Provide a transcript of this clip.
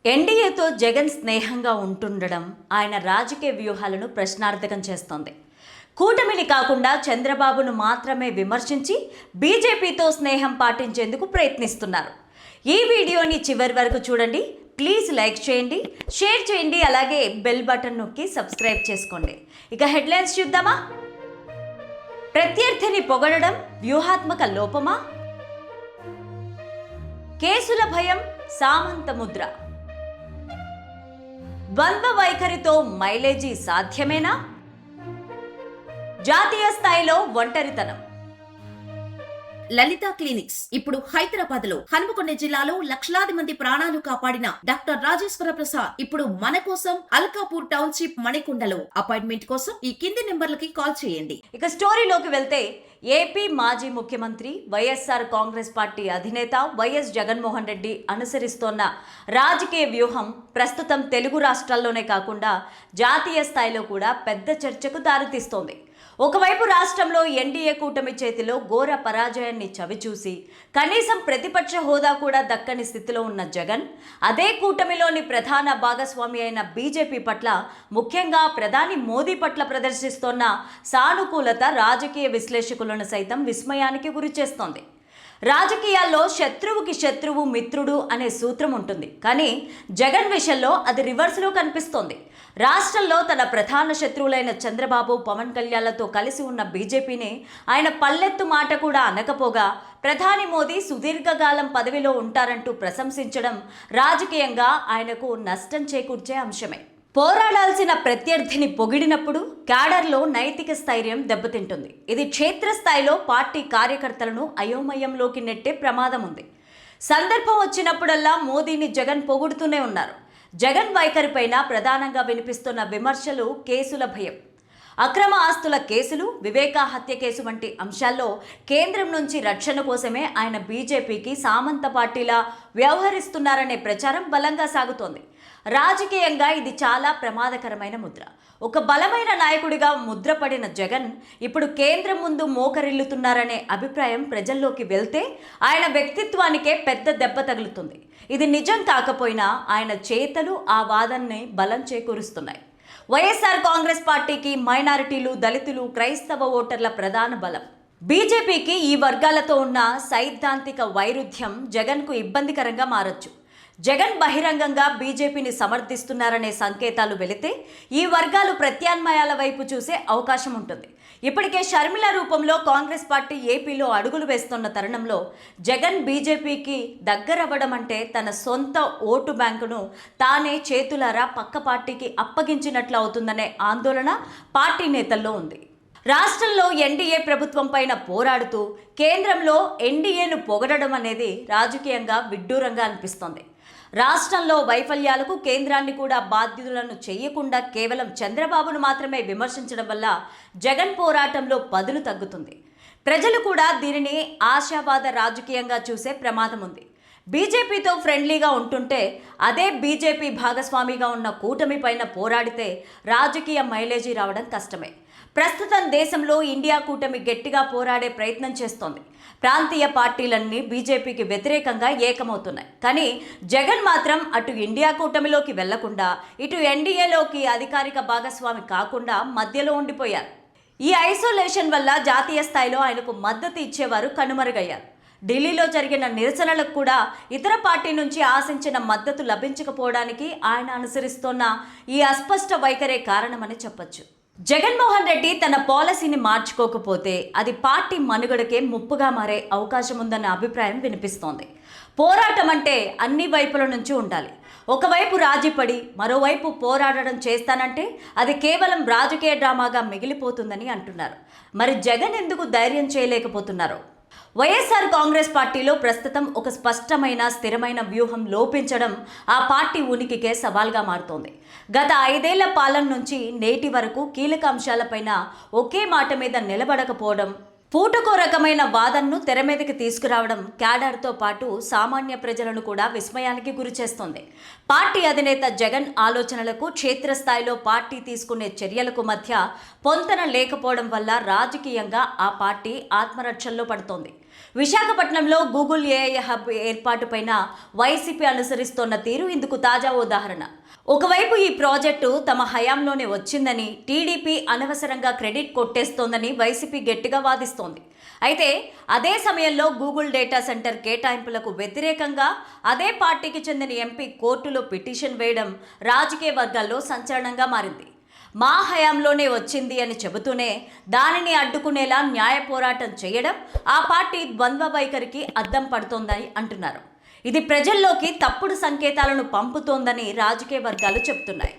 ఎన్డీఏతో జగన్ స్నేహంగా ఉంటుండడం ఆయన రాజకీయ వ్యూహాలను ప్రశ్నార్థకం చేస్తోంది. కూటమిని కాకుండా చంద్రబాబును మాత్రమే విమర్శించి బీజేపీతో స్నేహం పాటించేందుకు ప్రయత్నిస్తున్నారు. ఈ వీడియోని చివరి వరకు చూడండి. ప్లీజ్ లైక్ చేయండి, షేర్ చేయండి, అలాగే బెల్ బటన్ నొక్కి సబ్స్క్రైబ్ చేసుకోండి. ఇక హెడ్లైన్స్ చూద్దామా? ప్రత్యర్థిని పొగడడం వ్యూహాత్మక లోపమా? కేసుల భయం సామంత ముద్ర. ద్వంద్వ వైఖరితో మైలేజీ సాధ్యమేనా? జాతీయ స్థాయిలో ఒంటరితనం. లలిత క్లినిక్స్ ఇప్పుడు హైదరాబాద్ లో హనుమకొండ జిల్లాలో లక్షలాది మంది ప్రాణాలు కాపాడిన డాక్టర్ రాజేశ్వర ప్రసాద్ ఇప్పుడు మన కోసం అల్కాపూర్ టౌన్షిప్ మణికొండలో. అపాయింట్మెంట్ కోసం ఈ కింది నెంబర్లకి కాల్ చేయండి. ఇక స్టోరీలోకి వెళ్తే, ఏపీ మాజీ ముఖ్యమంత్రి వైఎస్ఆర్ కాంగ్రెస్ పార్టీ అధినేత వైఎస్ జగన్మోహన్ రెడ్డి అనుసరిస్తోన్న రాజకీయ వ్యూహం ప్రస్తుతం తెలుగు రాష్ట్రాల్లోనే కాకుండా జాతీయ స్థాయిలో కూడా పెద్ద చర్చకు దారితీస్తోంది. ఒకవైపు రాష్ట్రంలో ఎన్డీఏ కూటమి చేతిలో ఘోర పరాజయాన్ని చవిచూసి కనీసం ప్రతిపక్ష హోదా కూడా దక్కని స్థితిలో ఉన్న జగన్, అదే కూటమిలోని ప్రధాన భాగస్వామి అయిన బీజేపీ పట్ల, ముఖ్యంగా ప్రధాని మోదీ పట్ల ప్రదర్శిస్తోన్న సానుకూలత రాజకీయ విశ్లేషకులను సైతం విస్మయానికి గురిచేస్తోంది. రాజకీయాల్లో శత్రువుకి శత్రువు మిత్రుడు అనే సూత్రం ఉంటుంది, కానీ జగన్ విషయంలో అది రివర్స్లో కనిపిస్తోంది. రాష్ట్రంలో తన ప్రధాన శత్రువులైన చంద్రబాబు, పవన్ కళ్యాణ్లతో కలిసి ఉన్న బీజేపీని ఆయన పల్లెత్తు మాట కూడా అనకపోగా, ప్రధాని మోదీ సుదీర్ఘకాలం పదవిలో ఉంటారంటూ ప్రశంసించడం రాజకీయంగా ఆయనకు నష్టం చేకూర్చే అంశమే. పోరాడాల్సిన ప్రత్యర్థిని పొగిడినప్పుడు క్యాడర్లో నైతిక స్థైర్యం దెబ్బతింటుంది. ఇది క్షేత్రస్థాయిలో పార్టీ కార్యకర్తలను అయోమయంలోకి నెట్టే ప్రమాదం ఉంది. సందర్భం వచ్చినప్పుడల్లా మోదీని జగన్ పొగుడుతూనే ఉన్నారు. జగన్ వైఖరిపైన ప్రధానంగా వినిపిస్తున్న విమర్శలు కేసుల భయం. అక్రమ ఆస్తుల కేసులు, వివేకా హత్య కేసు వంటి అంశాల్లో కేంద్రం నుంచి రక్షణ కోసమే ఆయన బీజేపీకి సామంత పార్టీలా వ్యవహరిస్తున్నారనే ప్రచారం బలంగా సాగుతోంది. రాజకీయంగా ఇది చాలా ప్రమాదకరమైన ముద్ర. ఒక బలమైన నాయకుడిగా ముద్రపడిన జగన్ ఇప్పుడు కేంద్రం ముందు మోకరిల్లుతున్నారనే అభిప్రాయం ప్రజల్లోకి వెళ్తే ఆయన వ్యక్తిత్వానికే పెద్ద దెబ్బ తగులుతుంది. ఇది నిజం కాకపోయినా ఆయన చేతలు ఆ వాదనని బలం చేకూరుస్తున్నాయి. వైఎస్ఆర్ కాంగ్రెస్ పార్టీకి మైనారిటీలు, దళితులు, క్రైస్తవ ఓటర్ల ప్రధాన బలం. బీజేపీకి ఈ వర్గాలతో ఉన్న సైద్ధాంతిక వైరుధ్యం జగన్కు ఇబ్బందికరంగా మారొచ్చు. జగన్ బహిరంగంగా బీజేపీని సమర్థిస్తున్నారనే సంకేతాలు వెళితే ఈ వర్గాలు ప్రత్యామ్నాయాల వైపు చూసే అవకాశం ఉంటుంది. ఇప్పటికే షర్మిల రూపంలో కాంగ్రెస్ పార్టీ ఏపీలో అడుగులు వేస్తున్న తరుణంలో జగన్ బీజేపీకి దగ్గరవ్వడం అంటే తన సొంత ఓటు బ్యాంకును తానే చేతులారా పక్క పార్టీకి అప్పగించినట్లు అవుతుందనే ఆందోళన పార్టీ నేతల్లో ఉంది. రాష్ట్రంలో ఎన్డీఏ ప్రభుత్వం పైన పోరాడుతూ కేంద్రంలో ఎన్డీఏను పొగడడం అనేది రాజకీయంగా విడ్డూరంగా అనిపిస్తోంది. రాష్ట్రంలో వైఫల్యాలకు కేంద్రాన్ని కూడా బాధ్యులను చేయకుండా కేవలం చంద్రబాబును మాత్రమే విమర్శించడం వల్ల జగన్ పోరాటంలో పదులు తగ్గుతుంది. ప్రజలు కూడా దీనిని ఆశావాద రాజకీయంగా చూసే ప్రమాదం ఉంది. బీజేపీతో ఫ్రెండ్లీగా ఉంటుంటే, అదే బీజేపీ భాగస్వామిగా ఉన్న కూటమి పైన పోరాడితే రాజకీయ మైలేజీ రావడం కష్టమే. ప్రస్తుతం దేశంలో ఇండియా కూటమి గట్టిగా పోరాడే ప్రయత్నం చేస్తోంది. ప్రాంతీయ పార్టీలన్నీ బీజేపీకి వ్యతిరేకంగా ఏకమవుతున్నాయి. కానీ జగన్ మాత్రం అటు ఇండియా కూటమిలోకి వెళ్లకుండా, ఇటు ఎన్డీఏలోకి అధికారిక భాగస్వామి కాకుండా మధ్యలో ఉండిపోయారు. ఈ ఐసోలేషన్ వల్ల జాతీయ స్థాయిలో ఆయనకు మద్దతు ఇచ్చేవారు కనుమరుగయ్యారు. ఢిల్లీలో జరిగిన నిరసనలకు కూడా ఇతర పార్టీ నుంచి ఆశించిన మద్దతు లభించకపోవడానికి ఆయన అనుసరిస్తోన్న ఈ అస్పష్ట వైఖరే కారణమని చెప్పొచ్చు. జగన్మోహన్ రెడ్డి తన పాలసీని మార్చుకోకపోతే అది పార్టీ మనుగడకే ముప్పుగా మారే అవకాశం ఉందన్న అభిప్రాయం వినిపిస్తోంది. పోరాటం అంటే అన్ని వైపుల నుంచి ఉండాలి. ఒకవైపు రాజీపడి మరోవైపు పోరాడడం చేస్తానంటే అది కేవలం రాజకీయ డ్రామాగా మిగిలిపోతుందని అంటున్నారు. మరి జగన్ ఎందుకు ధైర్యం చేయలేకపోతున్నారు? వైఎస్ఆర్ కాంగ్రెస్ పార్టీలో ప్రస్తుతం ఒక స్పష్టమైన స్థిరమైన వ్యూహం లోపించడం ఆ పార్టీ ఉనికికే సవాల్గా మారుతోంది. గత 5 ఏళ్ల పాలన నుంచి నేటి వరకు కీలక అంశాలపైన ఒకే మాట మీద నిలబడకపోవడం, పూటకో రకమైన వాదనను తెర మీదకి తీసుకురావడం క్యాడర్తో పాటు సామాన్య ప్రజలను కూడా విస్మయానికి గురిచేస్తోంది. పార్టీ అధినేత జగన్ ఆలోచనలకు, క్షేత్రస్థాయిలో పార్టీ తీసుకునే చర్యలకు మధ్య పొంతన లేకపోవడం వల్ల రాజకీయంగా ఆ పార్టీ ఆత్మరక్షణలో పడుతోంది. విశాఖపట్నంలో గూగుల్ ఏఐ హబ్ ఏర్పాటుపైన వైసీపీ అనుసరిస్తోన్న తీరు ఇందుకు తాజా ఉదాహరణ. ఒకవైపు ఈ ప్రాజెక్టు తమ హయాంలోనే వచ్చిందని, టీడీపీ అనవసరంగా క్రెడిట్ కొట్టేస్తోందని వైసీపీ గట్టిగా వాదిస్తోంది. అయితే అదే సమయంలో గూగుల్ డేటా సెంటర్ కేటాయింపులకు వ్యతిరేకంగా అదే పార్టీకి చెందిన ఎంపీ కోర్టులో పిటిషన్ వేయడం రాజకీయ వర్గాల్లో సంచలనంగా మారింది. మా హయాంలోనే వచ్చింది అని చెబుతూనే దానిని అడ్డుకునేలా న్యాయ పోరాటం చేయడం ఆ పార్టీ ద్వంద్వ వైఖరికి అద్దం పడుతోందని అంటున్నారు. ఇది ప్రజల్లోకి తప్పుడు సంకేతాలను పంపుతోందని రాజకీయ వర్గాలు చెబుతున్నాయి.